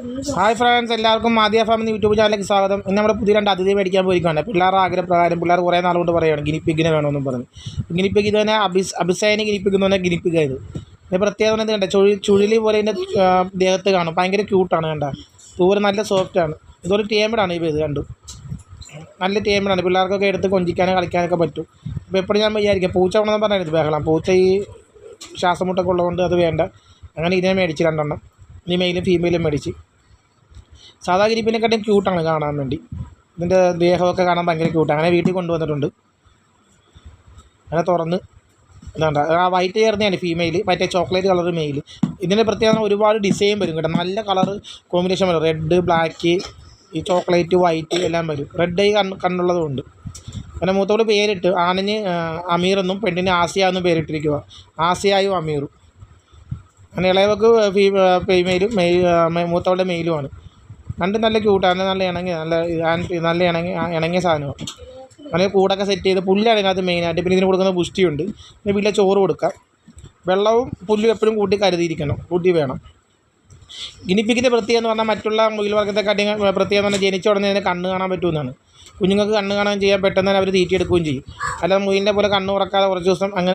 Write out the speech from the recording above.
Hi friends, എല്ലാവർക്കും ആദ്യ farm എന്ന യൂട്യൂബ് ചാനലിലേക്ക് സ്വാഗതം. ഇന്ന് നമ്മുടെ പുതിയ 2 അതിഥി മേടിക്കാൻ പോയിരിക്കുകയാണ്. പിള്ളേരുടെ ആഗ്രഹപ്രകാരം പിള്ളേർ കുറേ നാളുകൊണ്ട് പറയുകയാണ് ഗിനിപ്പിക്കിനെ വേണമെന്നും പറഞ്ഞു. ഗിനിപ്പിക്ക് ഇത് തന്നെ അഭിസൈന് ഗിനിപ്പിക്കുന്ന തന്നെ ഗിനിപ്പിക്കുക. ഇത് പ്രത്യേകത ഇത് കണ്ട ചുഴലി പോലെ ഇതിൻ്റെ ദേഹത്ത് കാണും. ഭയങ്കര ക്യൂട്ടാണ്. കണ്ട തൂര് നല്ല സോഫ്റ്റാണ്. ഇതൊരു ടേമിഡാണ്. ഇത് കണ്ടു നല്ല ടേമിഡാണ്. പിള്ളേർക്കൊക്കെ എടുത്ത് കൊഞ്ചിക്കാനും കളിക്കാനൊക്കെ പറ്റും. അപ്പോൾ എപ്പോഴും ഞാൻ വിചാരിക്കാം പൂച്ച വേണമെന്ന് പറഞ്ഞാൽ ഇത് ബഹളം. പൂച്ച ഈ ശ്വാസമുട്ടൊക്കെ ഉള്ളതുകൊണ്ട് അത് വേണ്ട. അങ്ങനെ ഇതിനെ മേടിച്ച് 2 എണ്ണം. ഈ മെയിലും ഫീമെയിലും മേടിച്ച്. സാധാ ഗിനിപ്പിനെക്കാട്ടും ക്യൂട്ടാണ് കാണാൻ വേണ്ടി. ഇതിൻ്റെ ദേഹമൊക്കെ കാണാൻ ഭയങ്കര ക്യൂട്ടാണ്. അങ്ങനെ വീട്ടിൽ കൊണ്ടുവന്നിട്ടുണ്ട്. അങ്ങനെ തുറന്ന് ഇതാണ്ട ആ വൈറ്റ് ചേർന്നതാണ് ഫീമെയിൽ, മറ്റേ ചോക്ലേറ്റ് കളർ മെയിൽ. ഇതിൻ്റെ പ്രത്യേകത ഒരുപാട് ഡിസൈൻ വരും കേട്ടോ. നല്ല കളർ കോമ്പിനേഷൻ വരും. റെഡ്, ബ്ലാക്ക്, ഈ ചോക്ലേറ്റ്, വൈറ്റ് എല്ലാം വരും. റെഡ് ഐ കണ്ണുള്ളതുകൊണ്ട്. അങ്ങനെ മൂത്തോട് പേരിട്ട് ആണിന് അമീറെന്നും പെണ്ണിന് ആസിയ എന്നും പേരിട്ടിരിക്കുക. ആസിയായും അമീറും. അങ്ങനെ ഇളയവർക്ക് ഫീമെയിലും മൂത്തവളുടെ മെയിലുമാണ്. രണ്ടും നല്ല ക്യൂട്ടാണ്. നല്ല ഇണങ്ങിയ സാധനമാണ്. അങ്ങനെ കൂടൊക്കെ സെറ്റ് ചെയ്ത് പുല്ലാണ് ഇതിനകത്ത് മെയിനായിട്ട്. പിന്നെ ഇതിന് കൊടുക്കുന്ന പുഷ്ടിയുണ്ട്. പിന്നെ വീട്ടിലെ ചോറ് കൊടുക്കാം. വെള്ളവും പുല്ലും എപ്പോഴും കൂട്ടി കൂട്ടി വേണം. ഗിനിപ്പിക്കിൻ്റെ പ്രത്യേകം എന്ന് പറഞ്ഞാൽ മറ്റുള്ള മുയൽ വർഗ്ഗത്തെക്കാട്ടി പ്രത്യേകം എന്ന് പറഞ്ഞാൽ ജനിച്ച ഉടനെ തന്നെ കണ്ണ് കാണാൻ പറ്റുമെന്നാണ്. കുഞ്ഞുങ്ങൾക്ക് കണ്ണ് കാണാൻ ചെയ്യാൻ പെട്ടെന്ന് തന്നെ അവർ തീറ്റിയെടുക്കുകയും ചെയ്യും. അല്ലാതെ മുയലിനെ പോലെ കണ്ണ് ഉറക്കാതെ കുറച്ച് ദിവസം അങ്ങനെ